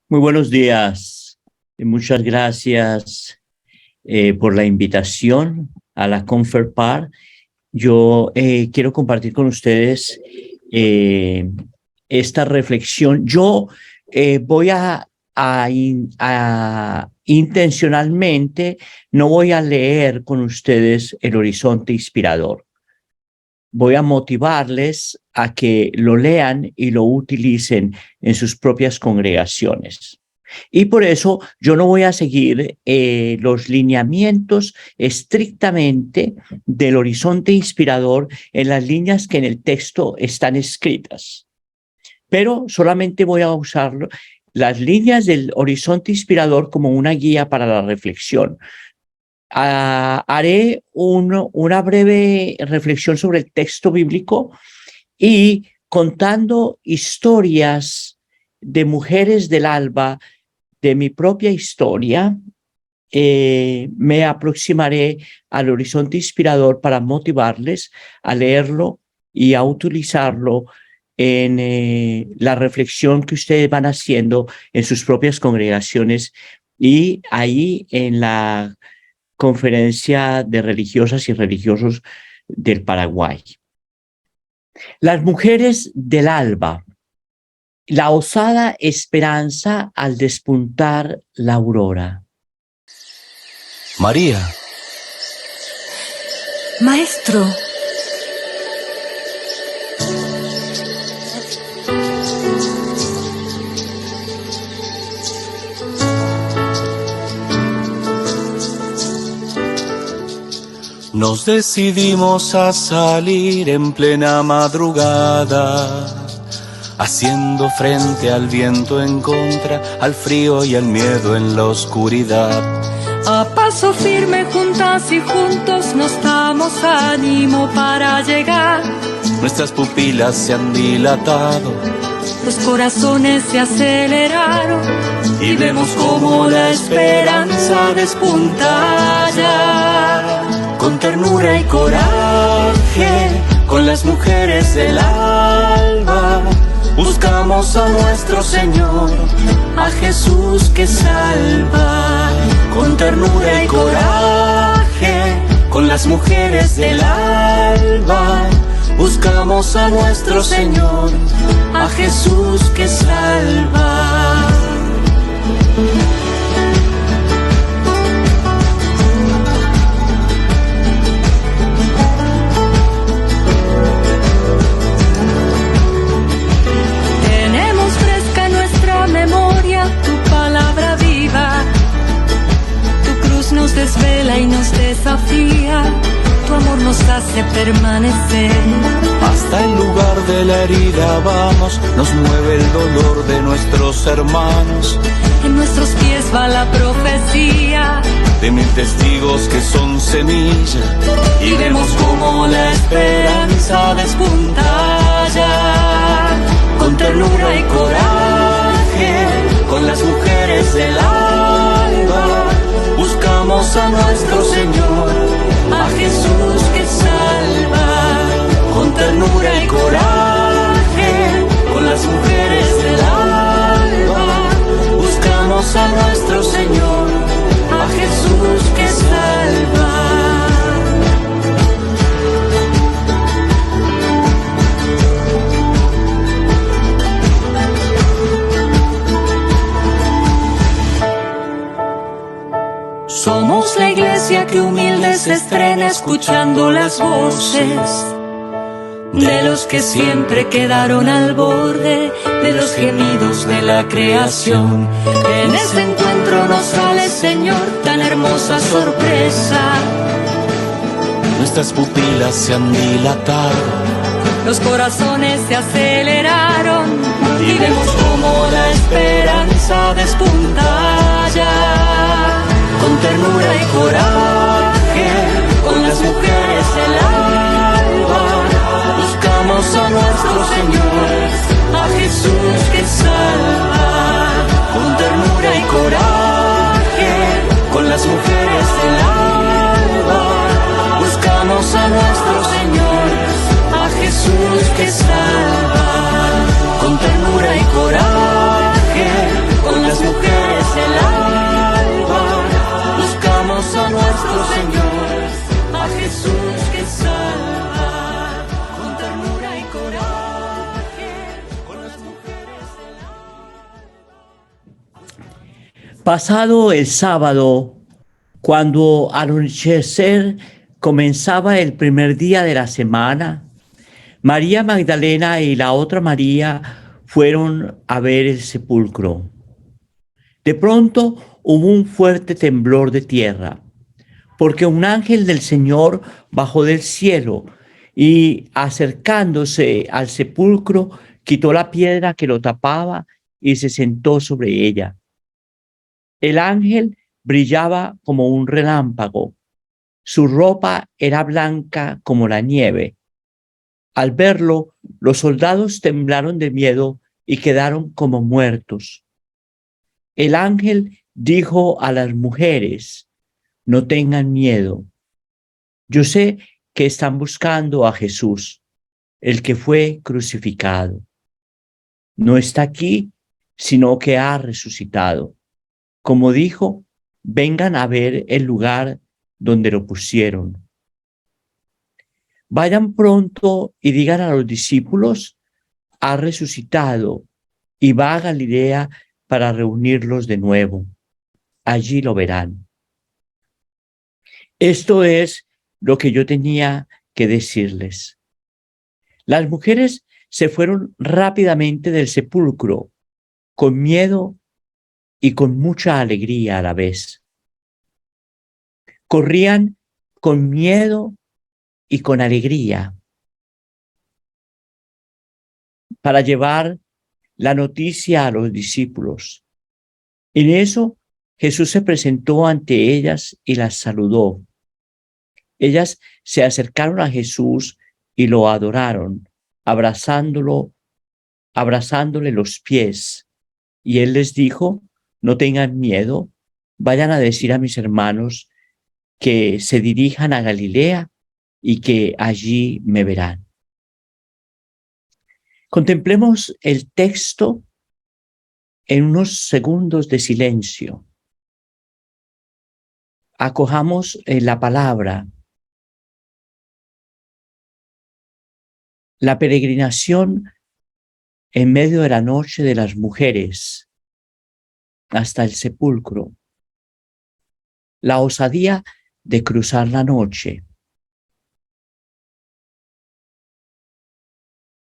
Muy buenos días. Muchas gracias por la invitación a la Conferpar. Yo quiero compartir con ustedes esta reflexión. Yo voy a intencionalmente no voy a leer con ustedes el horizonte inspirador. Voy a motivarles a que lo lean y lo utilicen en sus propias congregaciones. Y por eso yo no voy a seguir los lineamientos estrictamente del horizonte inspirador en las líneas que en el texto están escritas. Pero solamente voy a usar las líneas del horizonte inspirador como una guía para la reflexión. Haré una breve reflexión sobre el texto bíblico y contando historias de mujeres del alba, de mi propia historia, me aproximaré al horizonte inspirador para motivarles a leerlo y a utilizarlo en la reflexión que ustedes van haciendo en sus propias congregaciones y ahí en la Conferencia de Religiosas y Religiosos del Paraguay. Las mujeres del alba, la osada esperanza al despuntar la aurora. María. Maestro. Nos decidimos a salir en plena madrugada, haciendo frente al viento en contra, al frío y al miedo en la oscuridad. A paso firme, juntas y juntos nos damos ánimo para llegar. Nuestras pupilas se han dilatado, los corazones se aceleraron y vemos cómo la esperanza despunta ya. Con ternura y coraje, con las mujeres del alba, buscamos a nuestro Señor, a Jesús que salva. Con ternura y coraje, con las mujeres del alba, buscamos a nuestro Señor, a Jesús que salva. Tenemos fresca en nuestra memoria tu palabra viva. Tu cruz nos desvela y nos desafía. Tu amor nos hace permanecer. Hasta el lugar de la herida vamos, nos mueve el dolor de nuestros hermanos. En nuestros pies va la profecía de 1000 testigos que son semilla, y vemos cómo la esperanza despunta ya. Con ternura y coraje, con las mujeres del alba, buscamos a nuestro Señor, a Jesús que salva. Con ternura y coraje, con las mujeres del alba, buscamos a nuestro Señor, a Jesús que salva. Somos la iglesia que humilde se estrena escuchando las voces de los que siempre quedaron al borde de los gemidos de la creación. En este encuentro nos sale, Señor, tan hermosa sorpresa. Nuestras pupilas se han dilatado, los corazones se aceleraron y vemos cómo la esperanza despunta ya. Con ternura y coraje, con las mujeres del alba, buscamos a nuestro Señor, a Jesús que salva. Con ternura y coraje, con las mujeres del alba, buscamos a nuestro Señor, a Jesús que salva. Con ternura y coraje, Pasado el sábado, cuando al anochecer comenzaba el primer día de la semana, María Magdalena y la otra María fueron a ver el sepulcro. De pronto hubo un fuerte temblor de tierra, porque un ángel del Señor bajó del cielo y, acercándose al sepulcro, quitó la piedra que lo tapaba y se sentó sobre ella. El ángel brillaba como un relámpago. Su ropa era blanca como la nieve. Al verlo, los soldados temblaron de miedo y quedaron como muertos. El ángel dijo a las mujeres: no tengan miedo. Yo sé que están buscando a Jesús, el que fue crucificado. No está aquí, sino que ha resucitado. Como dijo, vengan a ver el lugar donde lo pusieron. Vayan pronto y digan a los discípulos: ha resucitado y va a Galilea para reunirlos de nuevo. Allí lo verán. Esto es lo que yo tenía que decirles. Las mujeres se fueron rápidamente del sepulcro, con miedo y con mucha alegría a la vez. Corrían con miedo y con alegría para llevar la noticia a los discípulos. En eso, Jesús se presentó ante ellas y las saludó. Ellas se acercaron a Jesús y lo adoraron, abrazándole los pies. Y él les dijo: no tengan miedo, vayan a decir a mis hermanos que se dirijan a Galilea y que allí me verán. Contemplemos el texto en unos segundos de silencio. Acojamos la palabra. La peregrinación en medio de la noche de las mujeres hasta el sepulcro. La osadía de cruzar la noche.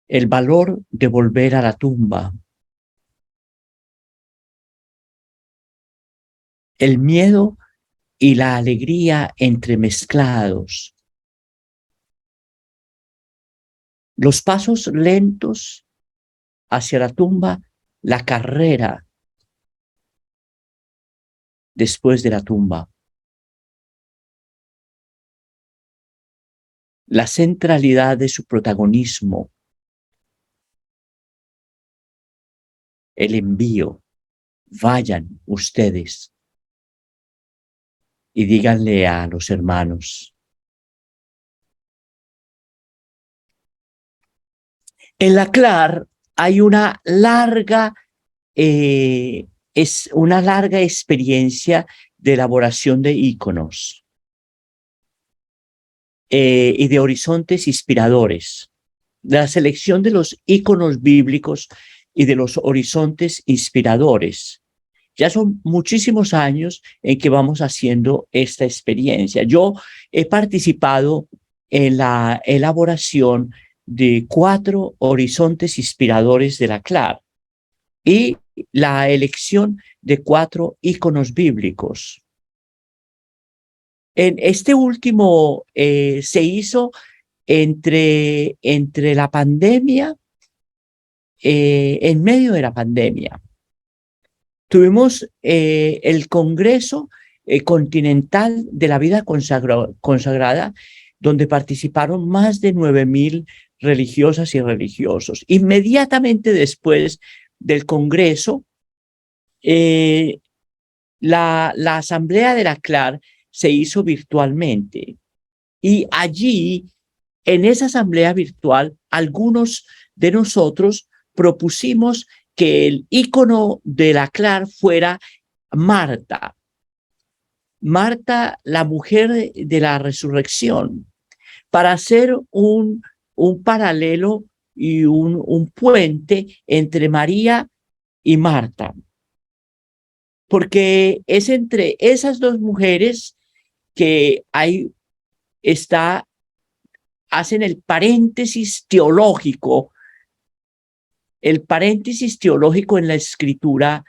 El valor de volver a la tumba. El miedo y la alegría entremezclados. Los pasos lentos hacia la tumba, la carrera después de la tumba. La centralidad de su protagonismo. El envío. Vayan ustedes y díganle a los hermanos. En la CLAR hay una larga experiencia de elaboración de íconos y de horizontes inspiradores. La selección de los íconos bíblicos y de los horizontes inspiradores. Ya son muchísimos años en que vamos haciendo esta experiencia. Yo he participado en la elaboración de 4 horizontes inspiradores de la CLAR y la elección de 4 íconos bíblicos. En este último se hizo entre la pandemia, en medio de la pandemia. Tuvimos el Congreso Continental de la Vida Consagrada, donde participaron más de 9,000 religiosas y religiosos. Inmediatamente después del Congreso, la asamblea de la CLAR se hizo virtualmente. Y allí, en esa asamblea virtual, algunos de nosotros propusimos que el ícono de la CLAR fuera Marta. Marta, la mujer de la resurrección, para hacer un paralelo y un puente entre María y Marta. porque es entre esas dos mujeres que hacen el paréntesis teológico en la escritura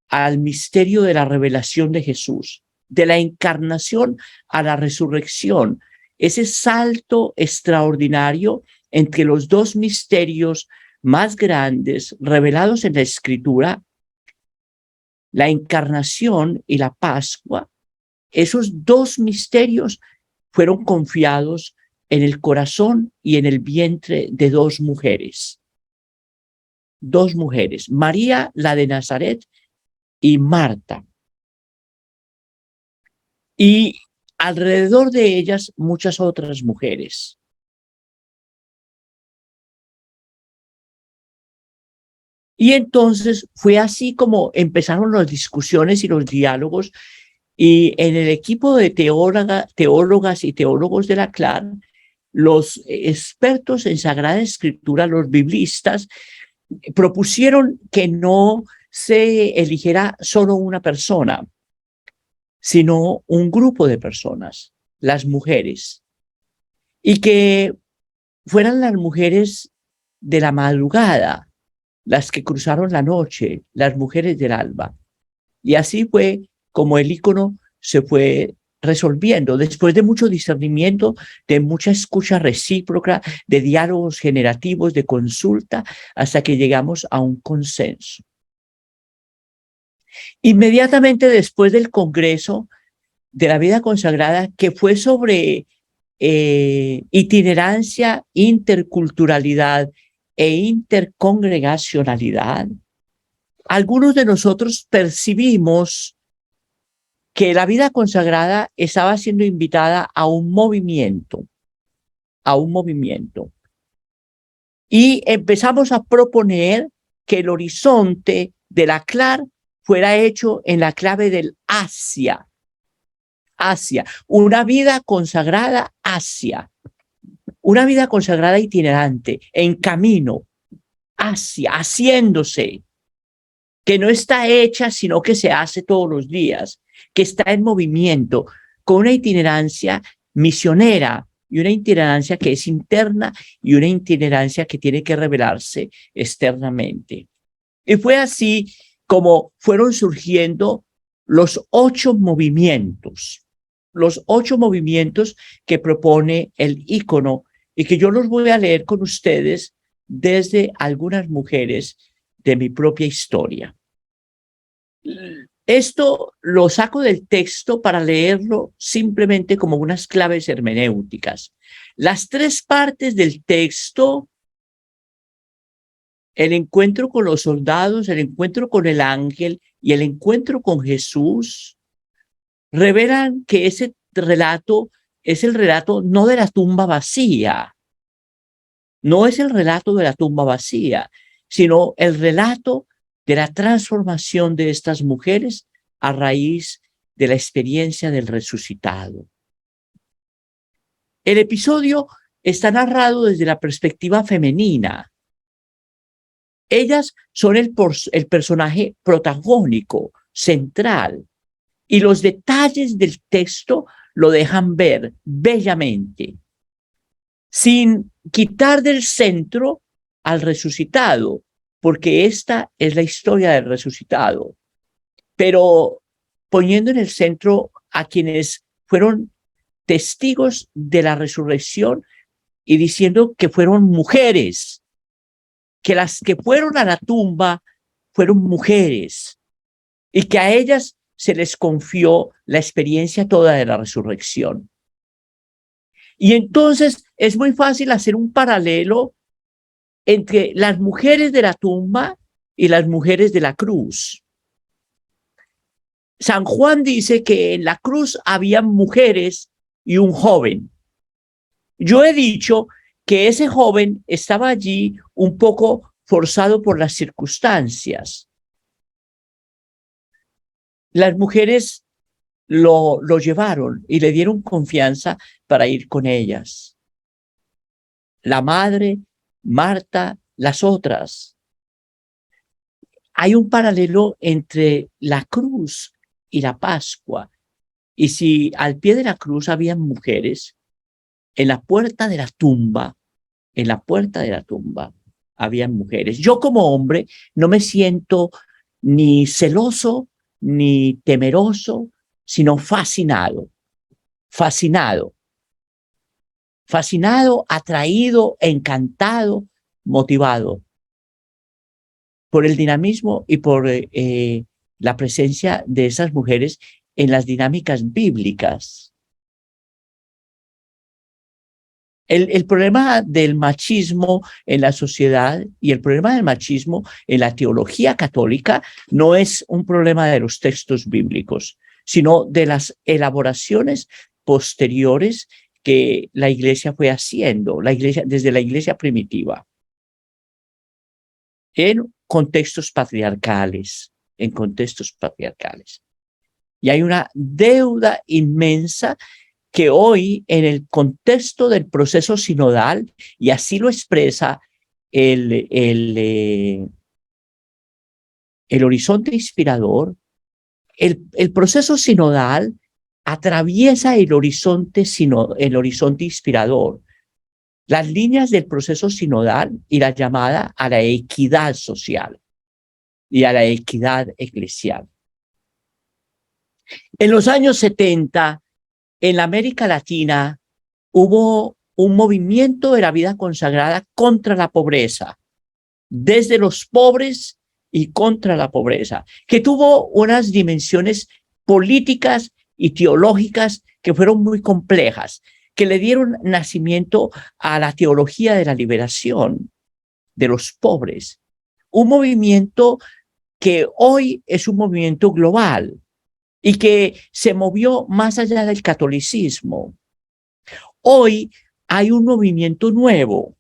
al misterio de la revelación de Jesús, de la encarnación a la resurrección, ese salto extraordinario entre los dos misterios más grandes revelados en la escritura, la encarnación y la Pascua. Esos dos misterios fueron confiados en el corazón y en el vientre de dos mujeres, María la de Nazaret y Marta. Y alrededor de ellas muchas otras mujeres. Y entonces fue así como empezaron las discusiones y los diálogos, y en el equipo de teólogas y teólogos de la CLAR, los expertos en Sagrada Escritura, los biblistas, propusieron que no se eligiera solo una persona, sino un grupo de personas, las mujeres, y que fueran las mujeres de la madrugada, las que cruzaron la noche, las mujeres del alba. Y así fue como el icono se fue resolviendo, después de mucho discernimiento, de mucha escucha recíproca, de diálogos generativos, de consulta, hasta que llegamos a un consenso. Inmediatamente después del Congreso de la Vida Consagrada, que fue sobre itinerancia, interculturalidad e intercongregacionalidad, algunos de nosotros percibimos que la Vida Consagrada estaba siendo invitada a un movimiento, y empezamos a proponer que el horizonte de la CLAR fuera hecho en la clave del Asia, una vida consagrada una vida consagrada itinerante, en camino, haciéndose, que no está hecha, sino que se hace todos los días, que está en movimiento, con una itinerancia misionera y una itinerancia que es interna y una itinerancia que tiene que revelarse externamente. Y fue así como fueron surgiendo los 8 movimientos que propone el ícono, y que yo los voy a leer con ustedes desde algunas mujeres de mi propia historia. Esto lo saco del texto para leerlo simplemente como unas claves hermenéuticas. Las 3 partes del texto, el encuentro con los soldados, el encuentro con el ángel y el encuentro con Jesús, revelan que ese relato es el relato no de la tumba vacía, no es el relato de la tumba vacía, sino el relato de la transformación de estas mujeres a raíz de la experiencia del resucitado. El episodio está narrado desde la perspectiva femenina. Ellas son el personaje protagónico, central, y los detalles del texto lo dejan ver bellamente, sin quitar del centro al resucitado, porque esta es la historia del resucitado, pero poniendo en el centro a quienes fueron testigos de la resurrección y diciendo que fueron mujeres, que las que fueron a la tumba fueron mujeres y que a ellas se les confió la experiencia toda de la resurrección. Y entonces es muy fácil hacer un paralelo entre las mujeres de la tumba y las mujeres de la cruz. San Juan dice que en la cruz había mujeres y un joven. Yo he dicho que ese joven estaba allí un poco forzado por las circunstancias. Las mujeres lo llevaron y le dieron confianza para ir con ellas. La madre, Marta, las otras. hay un paralelo entre la cruz y la Pascua. Y si al pie de la cruz habían mujeres, en la puerta de la tumba, en la puerta de la tumba, habían mujeres. Yo como hombre no me siento ni celoso ni temeroso, sino fascinado, fascinado, fascinado, atraído, encantado, motivado por el dinamismo y por la presencia de esas mujeres en las dinámicas bíblicas. El problema del machismo en la sociedad y el problema del machismo en la teología católica no es un problema de los textos bíblicos, sino de las elaboraciones posteriores que la iglesia fue haciendo, desde la iglesia primitiva, en contextos patriarcales, en contextos patriarcales. Y hay una deuda inmensa que hoy, en el contexto del proceso sinodal, y así lo expresa el horizonte inspirador, el proceso sinodal atraviesa el horizonte inspirador, las líneas del proceso sinodal y la llamada a la equidad social y a la equidad eclesial. En los años 70, en la América Latina hubo un movimiento de la vida consagrada contra la pobreza, desde los pobres y contra la pobreza, que tuvo unas dimensiones políticas y teológicas que fueron muy complejas, que le dieron nacimiento a la teología de la liberación de los pobres. Un movimiento que hoy es un movimiento global y que se movió más allá del catolicismo. Hoy hay un movimiento nuevo.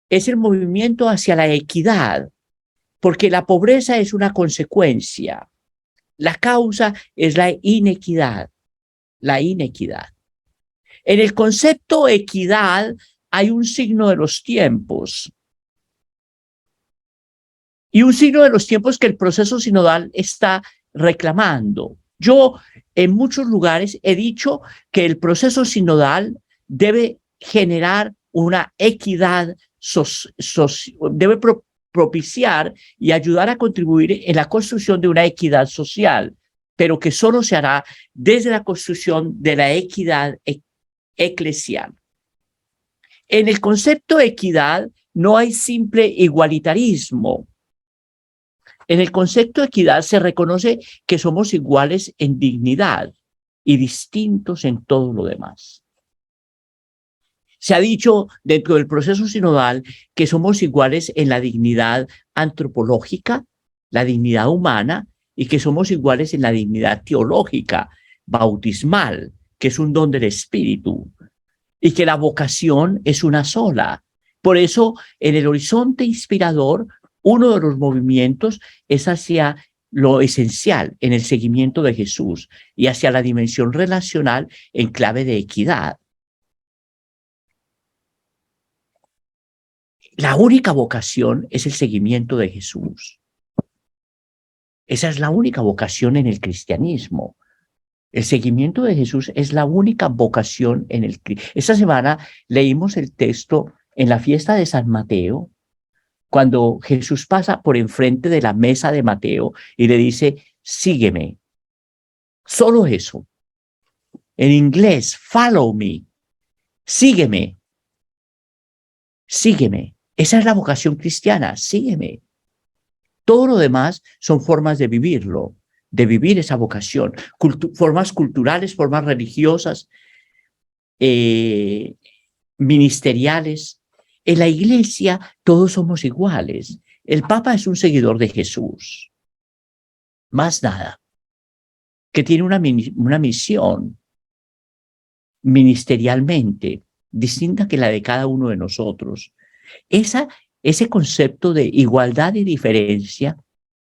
Es el movimiento hacia la equidad, porque la pobreza es una consecuencia. La causa es la inequidad, la inequidad. En el concepto equidad hay un signo de los tiempos. Y un signo de los tiempos que el proceso sinodal está reclamando. Yo en muchos lugares he dicho que el proceso sinodal debe generar una equidad, debe propiciar y ayudar a contribuir en la construcción de una equidad social, pero que solo se hará desde la construcción de la equidad eclesial. En el concepto de equidad no hay simple igualitarismo. En el concepto de equidad se reconoce que somos iguales en dignidad y distintos en todo lo demás. Se ha dicho dentro del proceso sinodal que somos iguales en la dignidad antropológica, la dignidad humana, y que somos iguales en la dignidad teológica, bautismal, que es un don del Espíritu, y que la vocación es una sola. Por eso, en el horizonte inspirador, uno de los movimientos es hacia lo esencial en el seguimiento de Jesús y hacia la dimensión relacional en clave de equidad. La única vocación es el seguimiento de Jesús. Esa es la única vocación en el cristianismo. El seguimiento de Jesús es la única vocación en el cristianismo. Esta semana leímos el texto en la fiesta de San Mateo, cuando Jesús pasa por enfrente de la mesa de Mateo y le dice, sígueme. Solo eso. En inglés, follow me. Sígueme. Sígueme. Esa es la vocación cristiana, sígueme. Todo lo demás son formas de vivirlo, de vivir esa vocación. Formas culturales, formas religiosas, ministeriales. En la iglesia todos somos iguales. El Papa es un seguidor de Jesús. Más nada. Que tiene una misión ministerialmente distinta que la de cada uno de nosotros. Ese concepto de igualdad y diferencia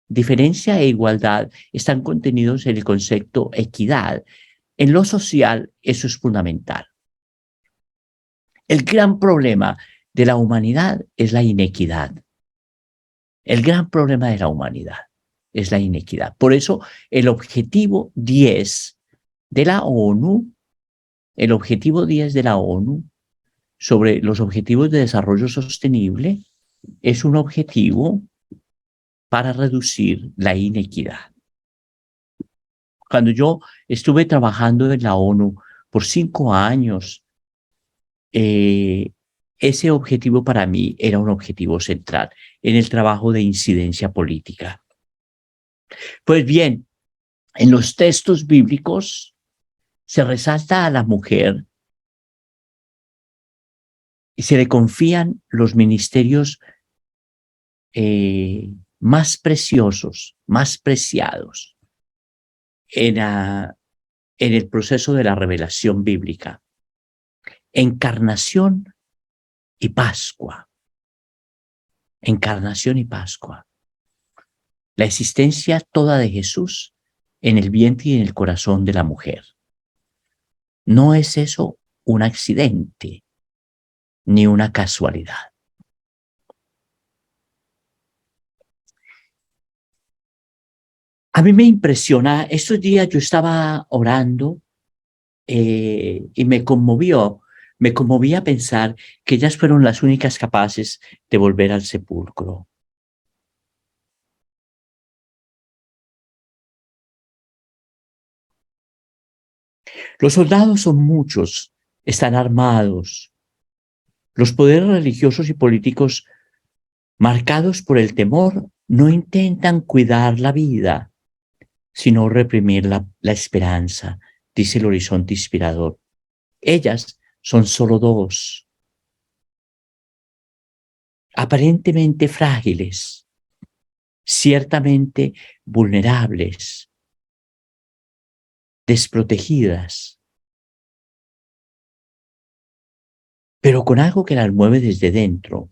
e igualdad están contenidos en el concepto equidad. En lo social eso es fundamental. El gran problema de la humanidad es la inequidad. El gran problema de la humanidad es la inequidad. Por eso el objetivo 10 de la ONU, el objetivo 10 de la ONU sobre los objetivos de desarrollo sostenible es un objetivo para reducir la inequidad. Cuando yo estuve trabajando en la ONU por 5 años, ese objetivo para mí era un objetivo central en el trabajo de incidencia política. Pues bien, en los textos bíblicos se resalta a la mujer y se le confían los ministerios más preciosos, más preciados en el proceso de la revelación bíblica. Encarnación y Pascua. Encarnación y Pascua. La existencia toda de Jesús en el vientre y en el corazón de la mujer. No es eso un accidente ni una casualidad. A mí me impresiona, estos días yo estaba orando y me conmovía pensar que ellas fueron las únicas capaces de volver al sepulcro. Los soldados son muchos, están armados. Los poderes religiosos y políticos, marcados por el temor, no intentan cuidar la vida, sino reprimir la esperanza, dice el horizonte inspirador. Ellas son solo 2, aparentemente frágiles, ciertamente vulnerables, desprotegidas, pero con algo que las mueve desde dentro.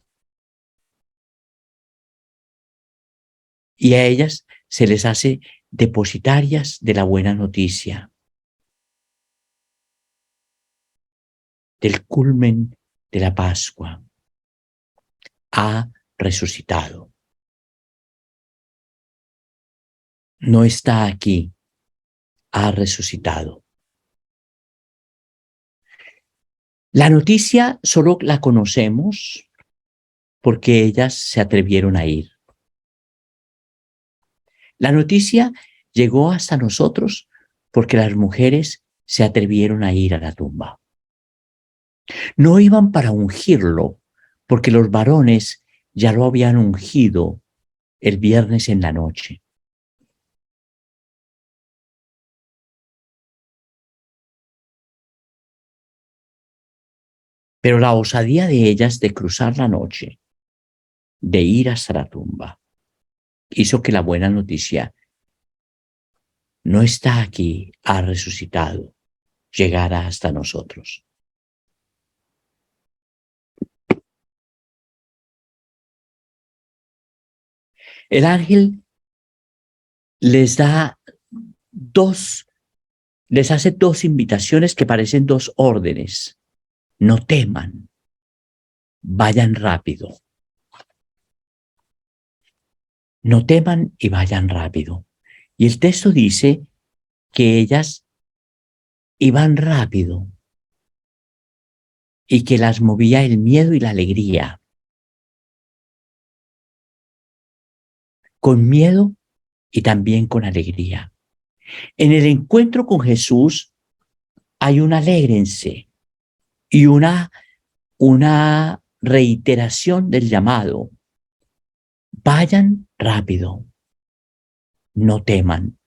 Y a ellas se les hace depositarias de la buena noticia, del culmen de la Pascua. Ha resucitado. No está aquí, ha resucitado. La noticia solo la conocemos porque ellas se atrevieron a ir. La noticia llegó hasta nosotros porque las mujeres se atrevieron a ir a la tumba. No iban para ungirlo, porque los varones ya lo habían ungido el viernes en la noche. Pero la osadía de ellas de cruzar la noche, de ir hasta la tumba, hizo que la buena noticia no está aquí, ha resucitado, llegara hasta nosotros. El ángel les hace 2 invitaciones que parecen 2 órdenes. No teman, vayan rápido. No teman y vayan rápido. Y el texto dice que ellas iban rápido y que las movía el miedo y la alegría. Con miedo y también con alegría. En el encuentro con Jesús hay un alégrense y una reiteración del llamado. Vayan rápido, no teman.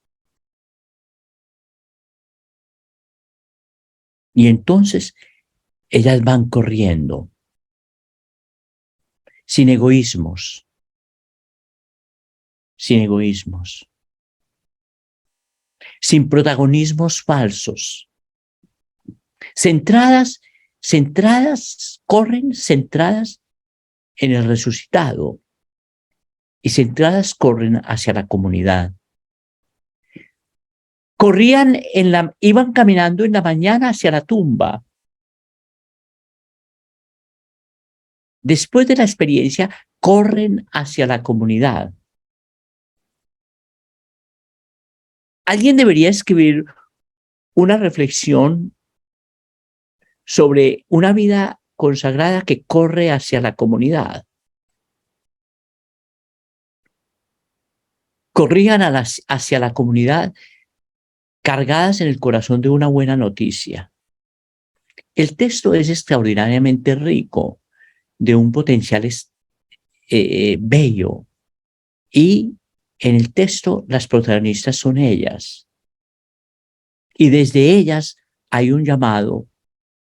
Y entonces ellas van corriendo, sin egoísmos, sin protagonismos falsos, corren centradas en el resucitado y centradas corren hacia la comunidad. Iban caminando en la mañana hacia la tumba. después de la experiencia, corren hacia la comunidad. Alguien debería escribir una reflexión sobre una vida consagrada que corre hacia la comunidad. Corrían hacia la comunidad cargadas en el corazón de una buena noticia. El texto es extraordinariamente rico, de un potencial bello, y en el texto las protagonistas son ellas. Y desde ellas hay un llamado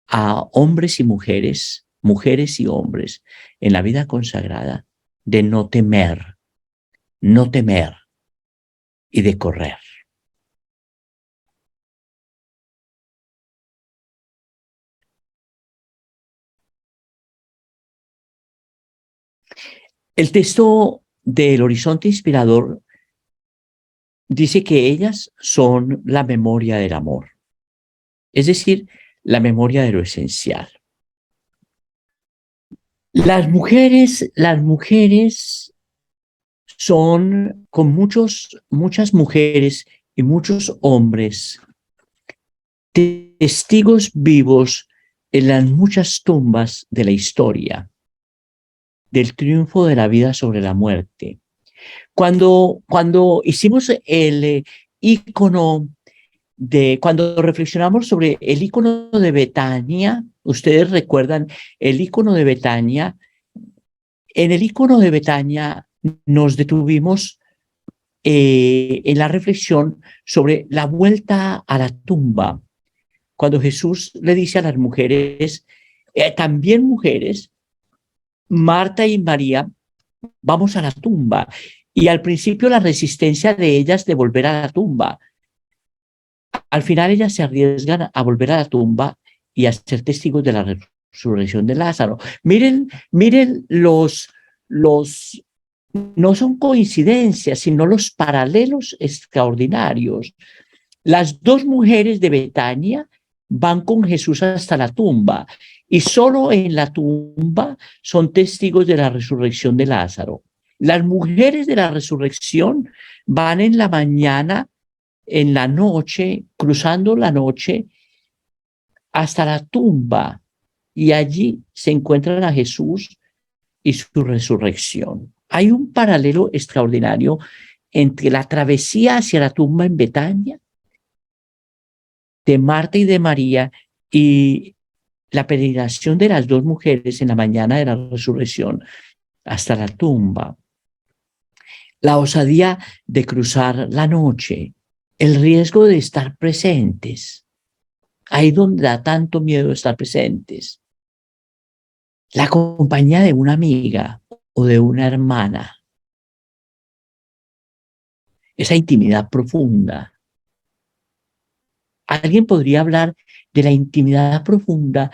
a hombres y mujeres, mujeres y hombres, en la vida consagrada, de no temer y de correr. El texto del Horizonte Inspirador dice que ellas son la memoria del amor, es decir, la memoria de lo esencial. Las mujeres son, con muchas mujeres y muchos hombres, testigos vivos en las muchas tumbas de la historia, del triunfo de la vida sobre la muerte. Cuando hicimos el icono cuando reflexionamos sobre el icono de Betania, ustedes recuerdan el icono de Betania. En el icono de Betania nos detuvimos en la reflexión sobre la vuelta a la tumba. Cuando Jesús le dice a las mujeres, también mujeres, Marta y María, vamos a la tumba. Y al principio la resistencia de ellas de volver a la tumba. Al final ellas se arriesgan a volver a la tumba y a ser testigos de la resurrección de Lázaro. Miren no son coincidencias, sino los paralelos extraordinarios. Las dos mujeres de Betania van con Jesús hasta la tumba y solo en la tumba son testigos de la resurrección de Lázaro. Las mujeres de la resurrección van en la mañana, en la noche, cruzando la noche hasta la tumba, y allí se encuentran a Jesús y su resurrección. Hay un paralelo extraordinario entre la travesía hacia la tumba en Betania de Marta y de María y la peregrinación de las dos mujeres en la mañana de la resurrección hasta la tumba. La osadía de cruzar la noche, el riesgo de estar presentes, ahí donde da tanto miedo estar presentes. La compañía de una amiga o de una hermana. Esa intimidad profunda. Alguien podría hablar de la intimidad profunda,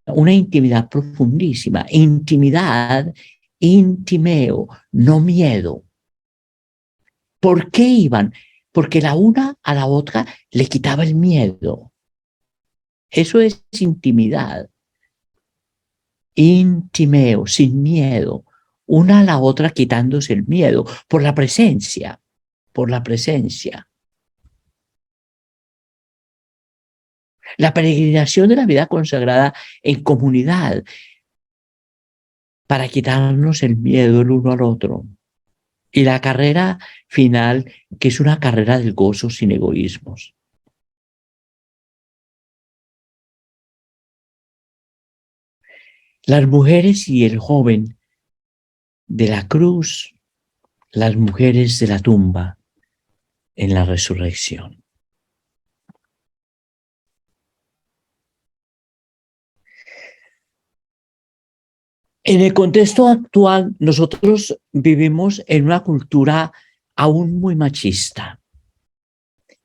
una intimidad profundísima. Intimidad, intimeo, no miedo. ¿Por qué iban? Porque la una a la otra le quitaba el miedo. Eso es intimidad. Intimeo, sin miedo. Una a la otra quitándose el miedo por la presencia, por la presencia. La peregrinación de la vida consagrada en comunidad para quitarnos el miedo el uno al otro. Y la carrera final, que es una carrera del gozo sin egoísmos. Las mujeres y el joven de la cruz, las mujeres de la tumba en la resurrección. En el contexto actual, nosotros vivimos en una cultura aún muy machista.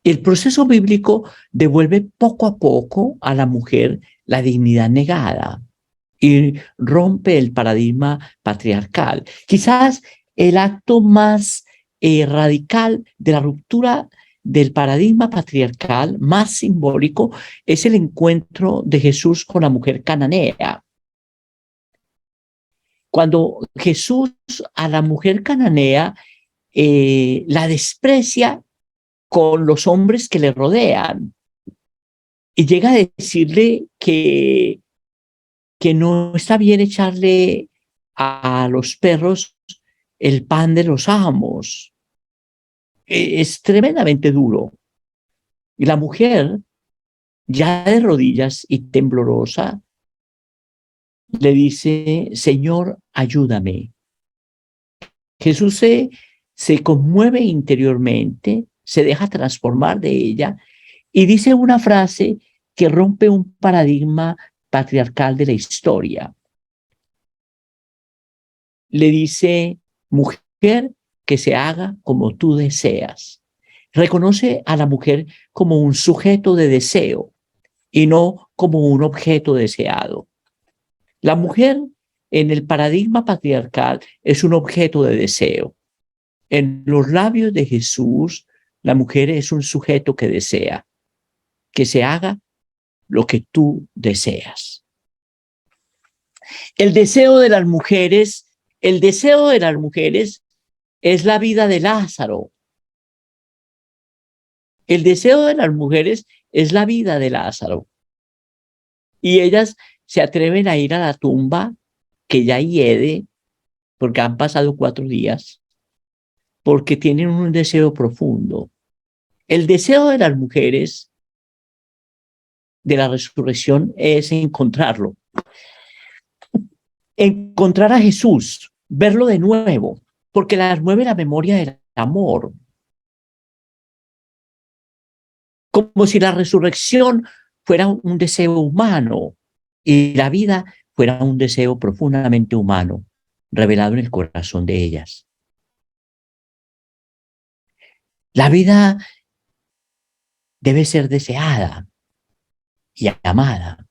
El proceso bíblico devuelve poco a poco a la mujer la dignidad negada y rompe el paradigma patriarcal. Quizás el acto más radical de la ruptura del paradigma patriarcal, más simbólico, es el encuentro de Jesús con la mujer cananea. Cuando Jesús a la mujer cananea la desprecia con los hombres que le rodean y llega a decirle que no está bien echarle a los perros el pan de los amos. Es tremendamente duro. Y la mujer, ya de rodillas y temblorosa, le dice, Señor, ayúdame. Jesús se conmueve interiormente, se deja transformar de ella y dice una frase que rompe un paradigma patriarcal de la historia. Le dice, mujer, que se haga como tú deseas. Reconoce a la mujer como un sujeto de deseo y no como un objeto deseado. La mujer en el paradigma patriarcal es un objeto de deseo. En los labios de Jesús, la mujer es un sujeto que desea que se haga lo que tú deseas. El deseo de las mujeres es la vida de Lázaro. El deseo de las mujeres es la vida de Lázaro. Y ellas se atreven a ir a la tumba que ya hiede, porque han pasado 4 días, porque tienen un deseo profundo. El deseo de las mujeres de la resurrección es encontrarlo. Encontrar a Jesús, verlo de nuevo, porque las mueve la memoria del amor. Como si la resurrección fuera un deseo humano y la vida fuera un deseo profundamente humano, revelado en el corazón de ellas. La vida debe ser deseada y amada,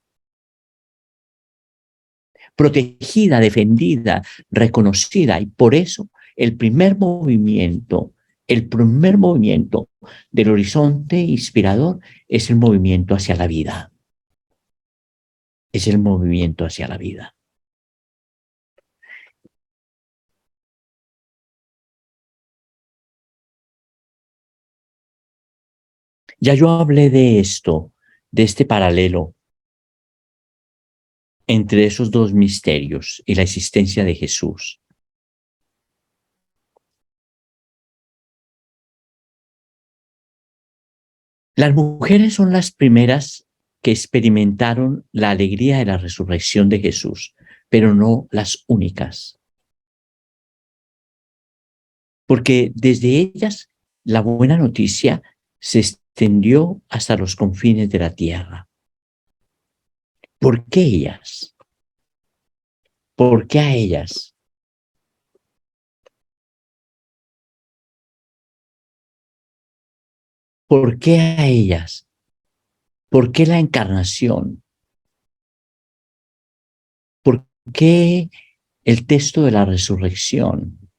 protegida, defendida, reconocida, y por eso el primer movimiento del horizonte inspirador es el movimiento hacia la vida. Es el movimiento hacia la vida. Ya yo hablé de esto, de este paralelo entre esos dos misterios y la existencia de Jesús. Las mujeres son las primeras que experimentaron la alegría de la resurrección de Jesús, pero no las únicas. Porque desde ellas la buena noticia se extendió hasta los confines de la tierra. ¿Por qué ellas? ¿Por qué a ellas? ¿Por qué a ellas? ¿Por qué la encarnación? ¿Por qué el texto de la resurrección?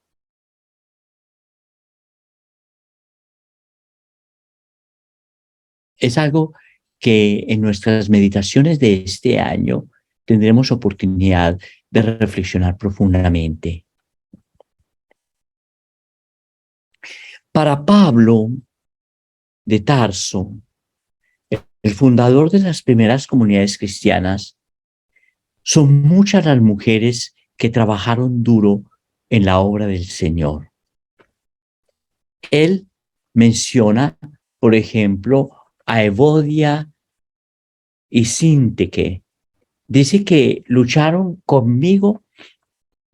Es algo que en nuestras meditaciones de este año tendremos oportunidad de reflexionar profundamente. Para Pablo de Tarso, el fundador de las primeras comunidades cristianas, son muchas las mujeres que trabajaron duro en la obra del Señor. Él menciona, por ejemplo, a Evodia y Síntique. Dice que lucharon conmigo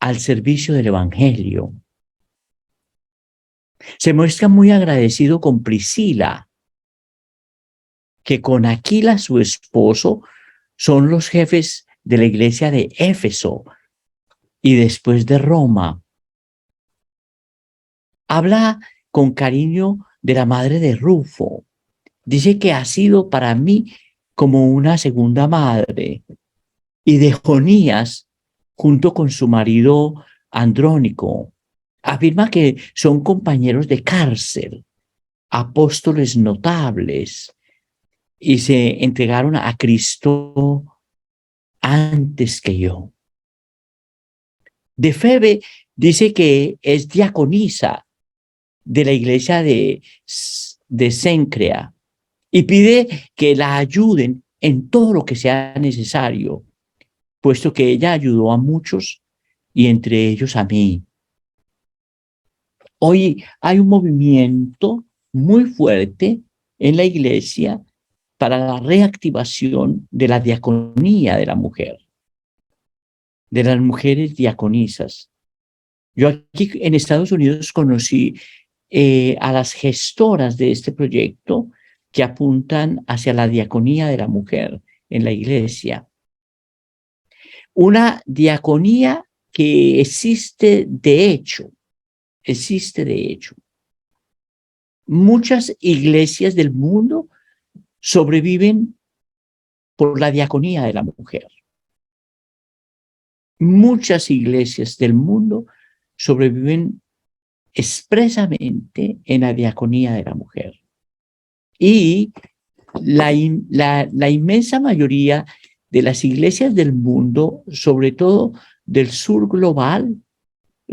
al servicio del Evangelio. Se muestra muy agradecido con Priscila, que con Aquila, su esposo, son los jefes de la iglesia de Éfeso y después de Roma. Habla con cariño de la madre de Rufo. Dice que ha sido para mí como una segunda madre. Y de Jonías, junto con su marido Andrónico, afirma que son compañeros de cárcel, apóstoles notables, y se entregaron a Cristo antes que yo. De Febe dice que es diaconisa de la iglesia de Cencrea y pide que la ayuden en todo lo que sea necesario, puesto que ella ayudó a muchos y entre ellos a mí. Hoy hay un movimiento muy fuerte en la iglesia para la reactivación de la diaconía de la mujer, de las mujeres diaconisas. Yo aquí en Estados Unidos conocí a las gestoras de este proyecto que apuntan hacia la diaconía de la mujer en la iglesia. Una diaconía que existe de hecho. Muchas iglesias del mundo sobreviven por la diaconía de la mujer. Muchas iglesias del mundo sobreviven expresamente en la diaconía de la mujer. Y la inmensa mayoría de las iglesias del mundo, sobre todo del sur global,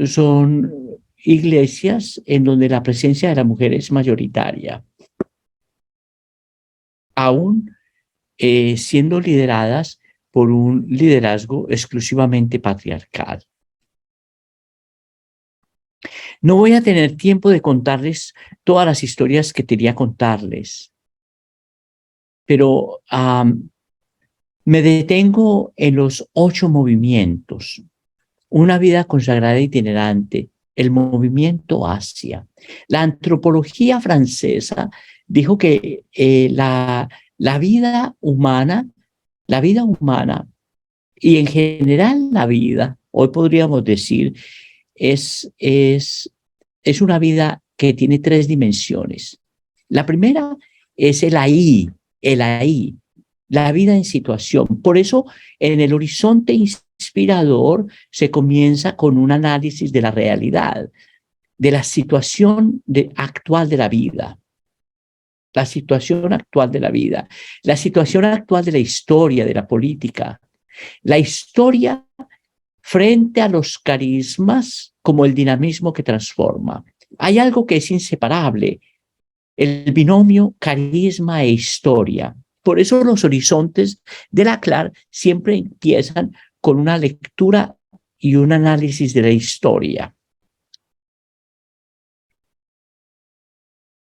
son iglesias en donde la presencia de la mujer es mayoritaria, aún siendo lideradas por un liderazgo exclusivamente patriarcal. No voy a tener tiempo de contarles todas las historias que quería contarles, pero me detengo en los 8 movimientos. Una vida consagrada itinerante, el movimiento Asia. La antropología francesa dijo que la vida humana y en general la vida, hoy podríamos decir, es una vida que tiene 3 dimensiones. La primera es el ahí, la vida en situación. Por eso, en el horizonte inspirador se comienza con un análisis de la realidad, de la situación actual de la vida. La situación actual de la vida, la situación actual de la historia, de la política, la historia frente a los carismas como el dinamismo que transforma. Hay algo que es inseparable, el binomio carisma e historia. Por eso los horizontes de la CLAR siempre empiezan con una lectura y un análisis de la historia.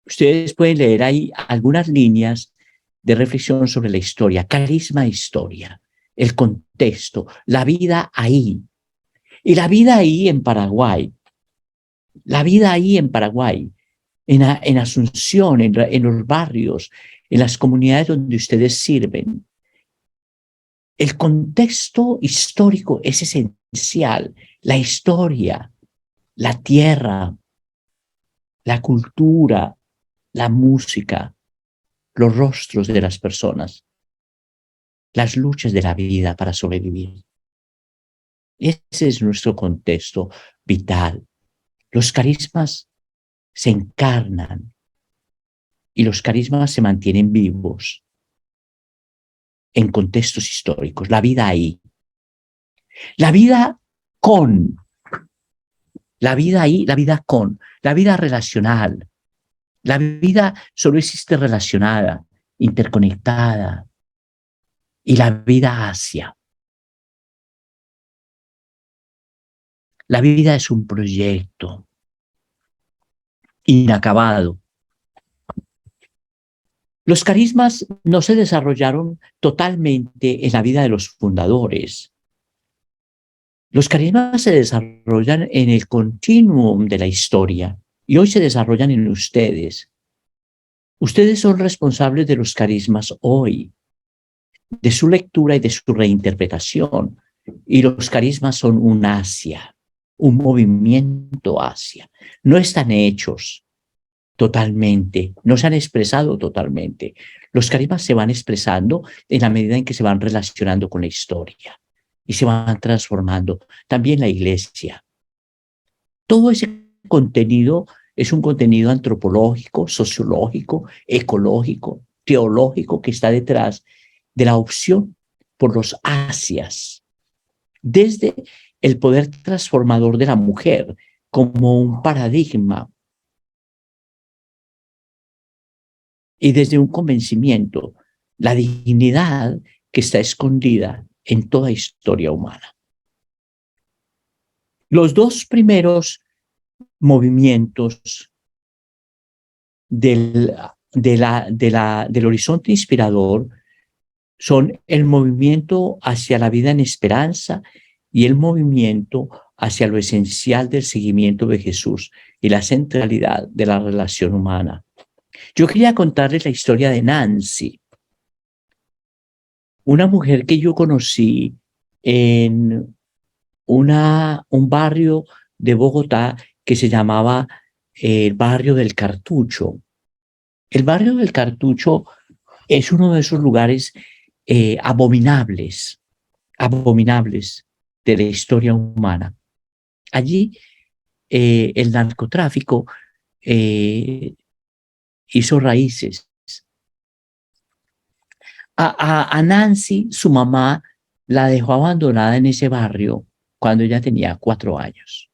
Ustedes pueden leer ahí algunas líneas de reflexión sobre la historia, carisma e historia, el contexto, la vida ahí. Y la vida ahí en Paraguay, en Asunción, en los barrios, en las comunidades donde ustedes sirven. El contexto histórico es esencial, la historia, la tierra, la cultura, la música, los rostros de las personas, las luchas de la vida para sobrevivir. Ese es nuestro contexto vital. Los carismas se encarnan y los carismas se mantienen vivos en contextos históricos. La vida ahí. La vida con. La vida ahí, la vida con. La vida relacional. La vida solo existe relacionada, interconectada. Y la vida hacia. La vida es un proyecto inacabado. Los carismas no se desarrollaron totalmente en la vida de los fundadores. Los carismas se desarrollan en el continuum de la historia y hoy se desarrollan en ustedes. Ustedes son responsables de los carismas hoy, de su lectura y de su reinterpretación. Y los carismas son un Asia, un movimiento hacia. No están hechos totalmente, no se han expresado totalmente. Los carismas se van expresando en la medida en que se van relacionando con la historia y se van transformando. También la iglesia. Todo ese contenido es un contenido antropológico, sociológico, ecológico, teológico que está detrás de la opción por los Asias. Desde el poder transformador de la mujer como un paradigma y desde un convencimiento, la dignidad que está escondida en toda historia humana. Los dos primeros movimientos del horizonte inspirador son el movimiento hacia la vida en esperanza y el movimiento hacia lo esencial del seguimiento de Jesús y la centralidad de la relación humana. Yo quería contarles la historia de Nancy, una mujer que yo conocí en un barrio de Bogotá que se llamaba el barrio del Cartucho. El barrio del Cartucho es uno de esos lugares abominables de la historia humana. Allí el narcotráfico hizo raíces. A Nancy, su mamá, la dejó abandonada en ese barrio cuando ella tenía 4 años.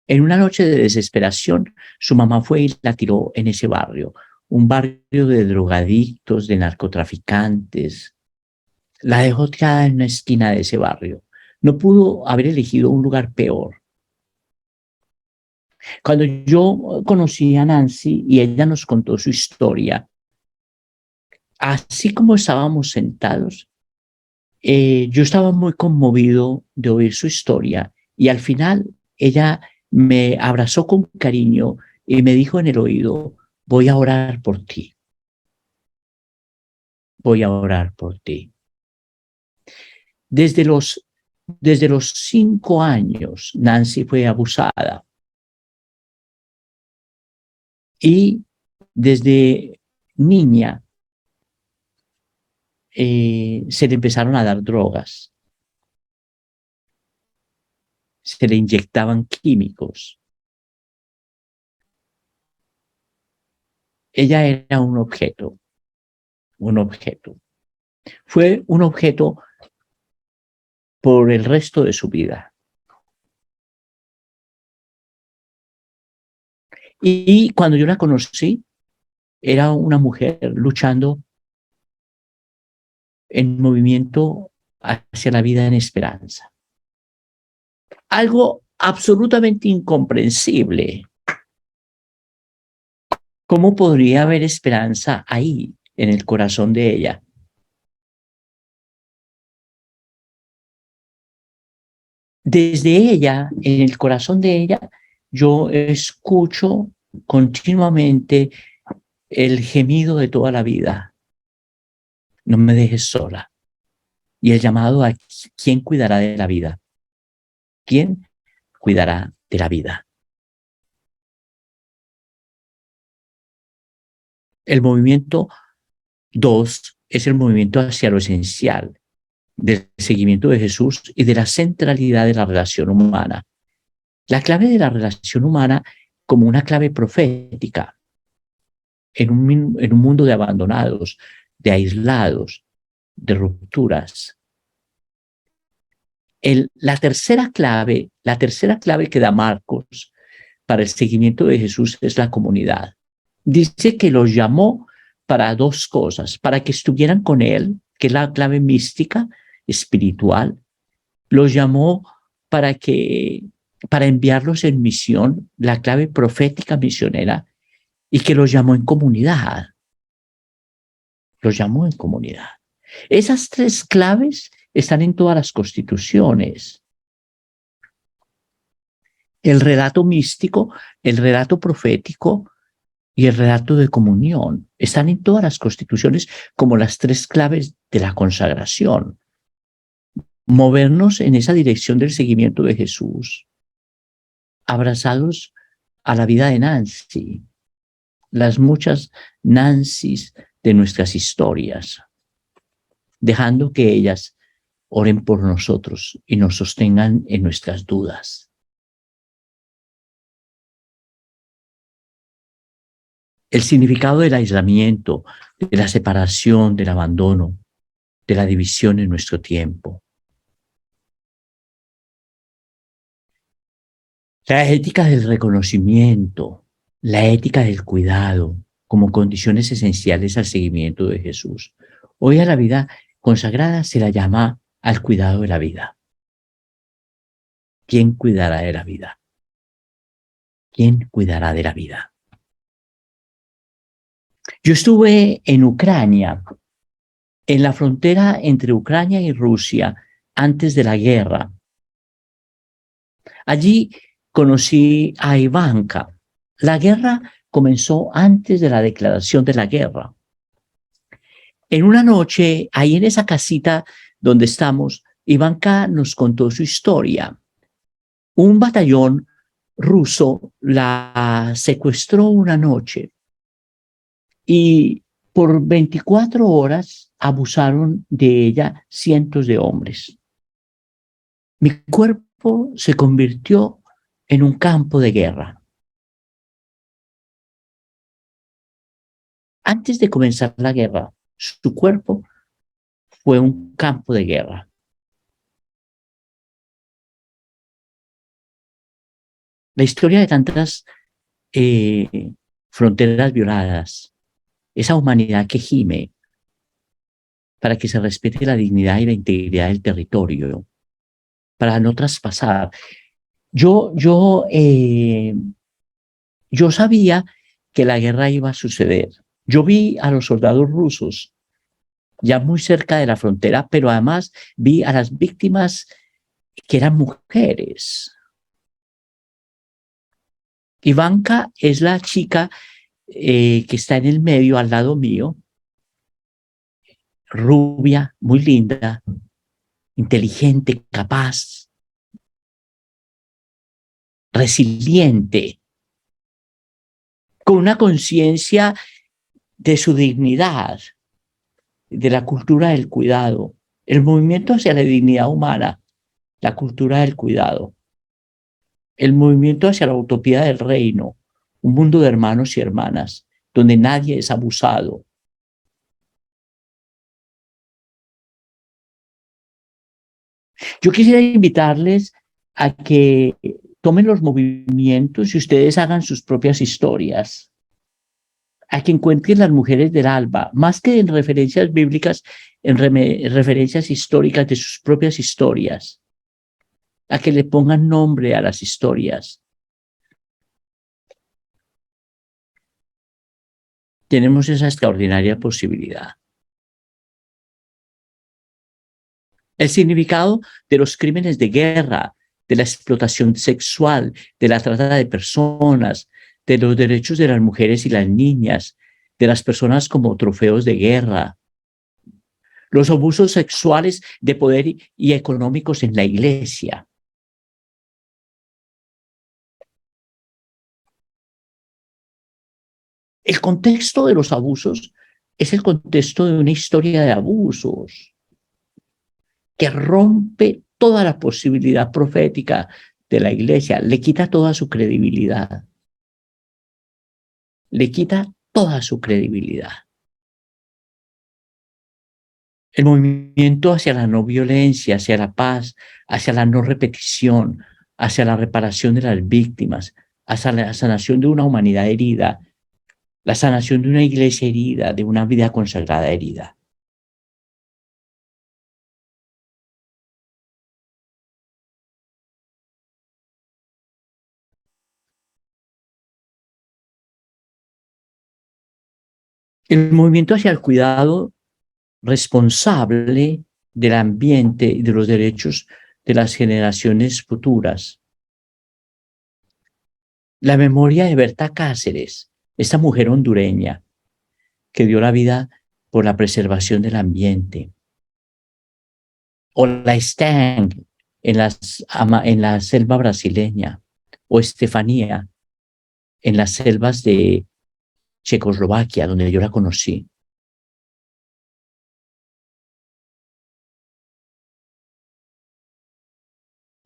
En una noche de desesperación, su mamá fue y la tiró en ese barrio, un barrio de drogadictos, de narcotraficantes. La dejó tirada en una esquina de ese barrio. No pudo haber elegido un lugar peor. Cuando yo conocí a Nancy y ella nos contó su historia, así como estábamos sentados, yo estaba muy conmovido de oír su historia y al final ella me abrazó con cariño y me dijo en el oído: voy a orar por ti. Voy a orar por ti. Desde los 5 años, Nancy fue abusada. Y desde niña se le empezaron a dar drogas. Se le inyectaban químicos. Ella era un objeto. Fue un objeto por el resto de su vida. Y cuando yo la conocí, era una mujer luchando en movimiento hacia la vida en esperanza. Algo absolutamente incomprensible. ¿Cómo podría haber esperanza ahí, en el corazón de ella? Desde ella, en el corazón de ella, yo escucho continuamente el gemido de toda la vida. No me dejes sola. Y el llamado a ¿quién cuidará de la vida? ¿Quién cuidará de la vida? El movimiento 2 es el movimiento hacia lo esencial del seguimiento de Jesús y de la centralidad de la relación humana. La clave de la relación humana como una clave profética en un mundo de abandonados, de aislados, de rupturas. La tercera clave que da Marcos para el seguimiento de Jesús es la comunidad. Dice que los llamó para 2 cosas: para que estuvieran con él, que es la clave mística, espiritual. Los llamó para enviarlos en misión, la clave profética misionera, y que los llamó en comunidad. Los llamó en comunidad. Esas 3 claves están en todas las constituciones. El relato místico, el relato profético y el relato de comunión están en todas las constituciones como las 3 claves de la consagración. Movernos en esa dirección del seguimiento de Jesús, abrazados a la vida de Nancy, las muchas Nancys de nuestras historias, dejando que ellas oren por nosotros y nos sostengan en nuestras dudas. El significado del aislamiento, de la separación, del abandono, de la división en nuestro tiempo. La ética del reconocimiento, la ética del cuidado como condiciones esenciales al seguimiento de Jesús. Hoy a la vida consagrada se la llama al cuidado de la vida. ¿Quién cuidará de la vida? ¿Quién cuidará de la vida? Yo estuve en Ucrania, en la frontera entre Ucrania y Rusia, antes de la guerra. Allí conocí a Ivanka. La guerra comenzó antes de la declaración de la guerra. En una noche, ahí en esa casita donde estamos, Ivanka nos contó su historia. Un batallón ruso la secuestró una noche y por 24 horas abusaron de ella cientos de hombres. Mi cuerpo se convirtió en un campo de guerra. Antes de comenzar la guerra, su cuerpo fue un campo de guerra. La historia de tantas fronteras violadas, esa humanidad que gime para que se respete la dignidad y la integridad del territorio, para no traspasar. Yo sabía que la guerra iba a suceder. Yo vi a los soldados rusos ya muy cerca de la frontera, pero además vi a las víctimas que eran mujeres. Ivanka es la chica que está en el medio, al lado mío, rubia, muy linda, inteligente, capaz, resiliente, con una conciencia de su dignidad, de la cultura del cuidado, el movimiento hacia la dignidad humana, la cultura del cuidado, el movimiento hacia la utopía del reino, un mundo de hermanos y hermanas, donde nadie es abusado. Yo quisiera invitarles a que tomen los movimientos y ustedes hagan sus propias historias, a que encuentren las mujeres del alba, más que en referencias bíblicas, en referencias históricas de sus propias historias, a que le pongan nombre a las historias. Tenemos esa extraordinaria posibilidad. El significado de los crímenes de guerra, de la explotación sexual, de la trata de personas, de los derechos de las mujeres y las niñas, de las personas como trofeos de guerra, los abusos sexuales de poder y económicos en la iglesia. El contexto de los abusos es el contexto de una historia de abusos que rompe toda la posibilidad profética de la iglesia, le quita toda su credibilidad. Le quita toda su credibilidad. El movimiento hacia la no violencia, hacia la paz, hacia la no repetición, hacia la reparación de las víctimas, hacia la sanación de una humanidad herida, la sanación de una iglesia herida, de una vida consagrada herida. El movimiento hacia el cuidado responsable del ambiente y de los derechos de las generaciones futuras. La memoria de Berta Cáceres, esta mujer hondureña que dio la vida por la preservación del ambiente. O la Stang en la selva brasileña, o Estefanía en las selvas de Checoslovaquia, donde yo la conocí.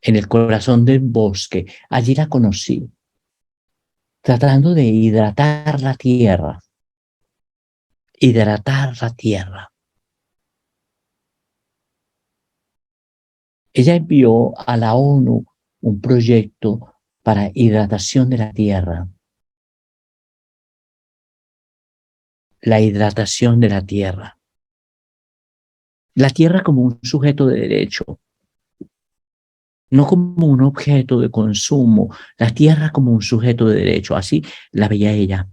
En el corazón del bosque, allí la conocí, tratando de hidratar la tierra. Hidratar la tierra. Ella envió a la ONU un proyecto para hidratación de la tierra. La hidratación de la tierra. La tierra como un sujeto de derecho, no como un objeto de consumo, la tierra como un sujeto de derecho, así la veía ella.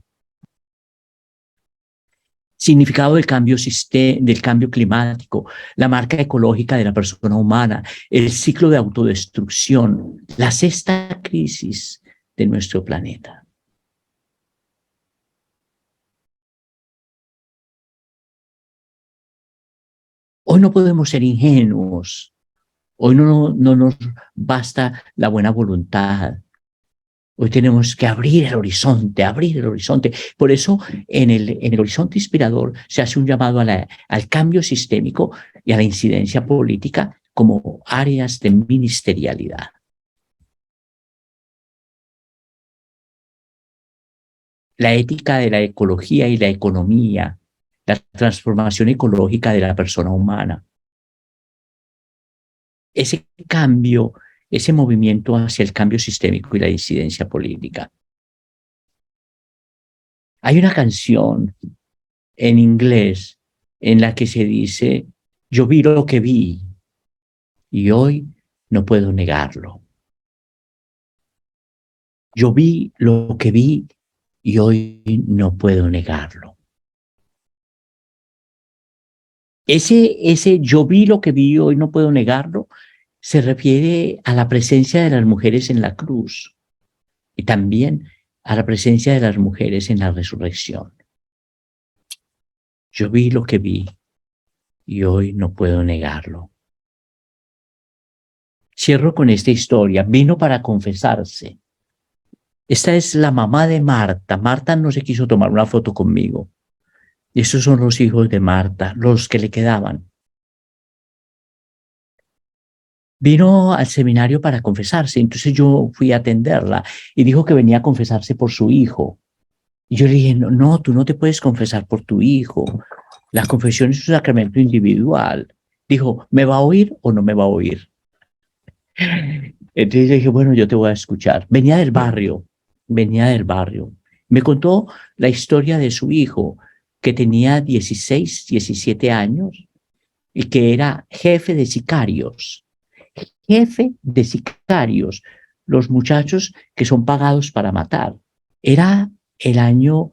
Significado del cambio climático, la marca ecológica de la persona humana, el ciclo de autodestrucción, la sexta crisis de nuestro planeta. Hoy no podemos ser ingenuos, hoy no nos basta la buena voluntad. Hoy tenemos que abrir el horizonte, abrir el horizonte. Por eso en el horizonte inspirador se hace un llamado al cambio sistémico y a la incidencia política como áreas de ministerialidad. La ética de la ecología y la economía, la transformación ecológica de la persona humana. Ese cambio, ese movimiento hacia el cambio sistémico y la incidencia política. Hay una canción en inglés en la que se dice, yo vi lo que vi y hoy no puedo negarlo. Yo vi lo que vi y hoy no puedo negarlo. Ese yo vi lo que vi y hoy no puedo negarlo se refiere a la presencia de las mujeres en la cruz y también a la presencia de las mujeres en la resurrección. Yo vi lo que vi y hoy no puedo negarlo. Cierro con esta historia. Vino para confesarse. Esta es la mamá de Marta. Marta no se quiso tomar una foto conmigo. Estos son los hijos de Marta, los que le quedaban. Vino al seminario para confesarse, entonces yo fui a atenderla y dijo que venía a confesarse por su hijo. Y yo le dije, no, tú no te puedes confesar por tu hijo. La confesión es un sacramento individual. Dijo, ¿me va a oír o no me va a oír? Entonces yo dije, bueno, yo te voy a escuchar. Venía del barrio. Me contó la historia de su hijo, que tenía 16, 17 años y que era jefe de sicarios. Jefe de sicarios, los muchachos que son pagados para matar. Era el año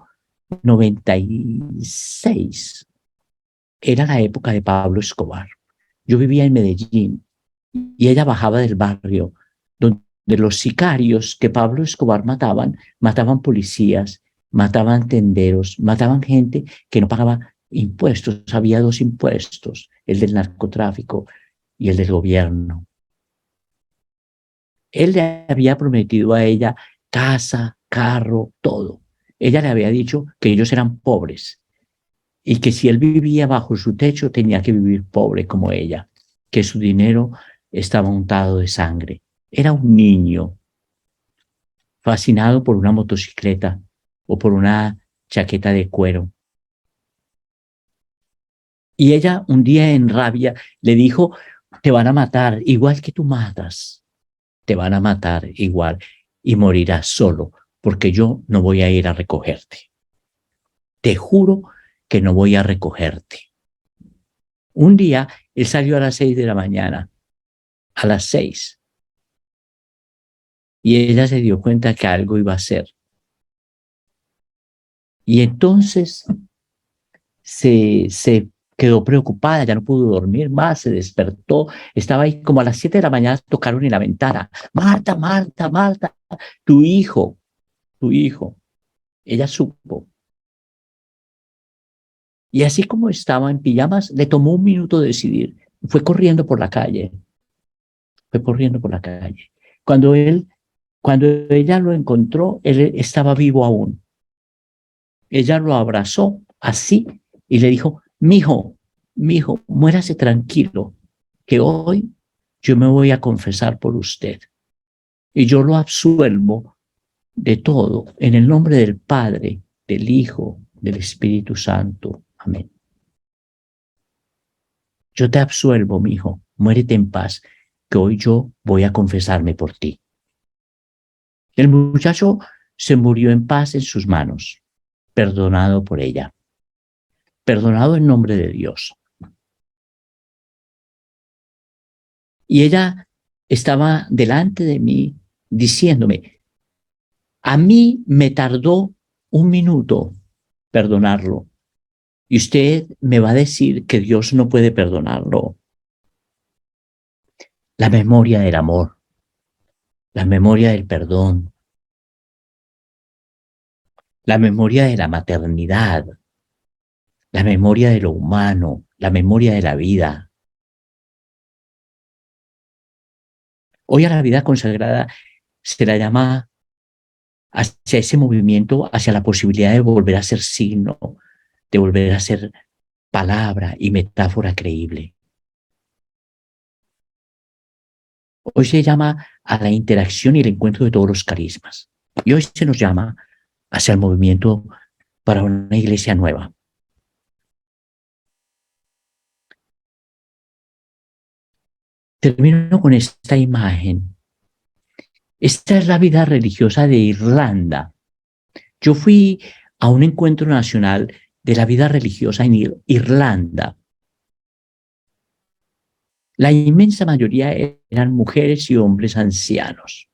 96. Era la época de Pablo Escobar. Yo vivía en Medellín y ella bajaba del barrio donde los sicarios que Pablo Escobar mataban policías, mataban tenderos, mataban gente que no pagaba impuestos. Había dos impuestos, el del narcotráfico y el del gobierno. Él le había prometido a ella casa, carro, todo. Ella le había dicho que ellos eran pobres y que si él vivía bajo su techo tenía que vivir pobre como ella, que su dinero estaba untado de sangre. Era un niño fascinado por una motocicleta o por una chaqueta de cuero. Y ella un día en rabia le dijo, te van a matar igual que tú matas. Te van a matar igual y morirás solo porque yo no voy a ir a recogerte. Te juro que no voy a recogerte. Un día él salió a las 6 de la mañana, a las 6. Y ella se dio cuenta que algo iba a hacer. Y entonces se quedó preocupada, ya no pudo dormir más, se despertó, estaba ahí como a las 7 de la mañana, tocaron en la ventana. Marta, Marta, Marta, tu hijo. Ella supo. Y así como estaba en pijamas, le tomó un minuto decidir. Fue corriendo por la calle. Cuando ella lo encontró, él estaba vivo aún. Ella lo abrazó así y le dijo, mijo, muérase tranquilo, que hoy yo me voy a confesar por usted. Y yo lo absuelvo de todo, en el nombre del Padre, del Hijo, del Espíritu Santo. Amén. Yo te absuelvo, mijo, muérete en paz, que hoy yo voy a confesarme por ti. El muchacho se murió en paz en sus manos, perdonado por ella, perdonado en nombre de Dios. Y ella estaba delante de mí diciéndome, a mí me tardó 1 minuto perdonarlo. Y usted me va a decir que Dios no puede perdonarlo. La memoria del amor, la memoria del perdón, la memoria de la maternidad, la memoria de lo humano, la memoria de la vida. Hoy a la vida consagrada se la llama hacia ese movimiento, hacia la posibilidad de volver a ser signo, de volver a ser palabra y metáfora creíble. Hoy se llama a la interacción y el encuentro de todos los carismas. Y hoy se nos llama hacia el movimiento para una iglesia nueva. Termino con esta imagen. Esta es la vida religiosa de Irlanda. Yo fui a un encuentro nacional de la vida religiosa en Irlanda. La inmensa mayoría eran mujeres y hombres ancianos.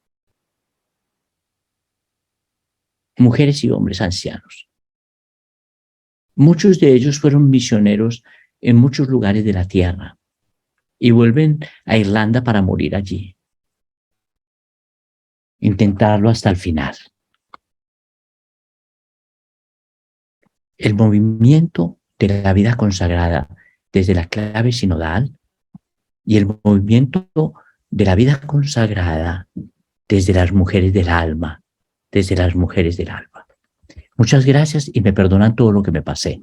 Mujeres y hombres ancianos. Muchos de ellos fueron misioneros en muchos lugares de la tierra y vuelven a Irlanda para morir allí. Intentarlo hasta el final. El movimiento de la vida consagrada desde la clave sinodal y el movimiento de la vida consagrada desde las mujeres del alma, desde las mujeres del alma. Muchas gracias y me perdonan todo lo que me pasé.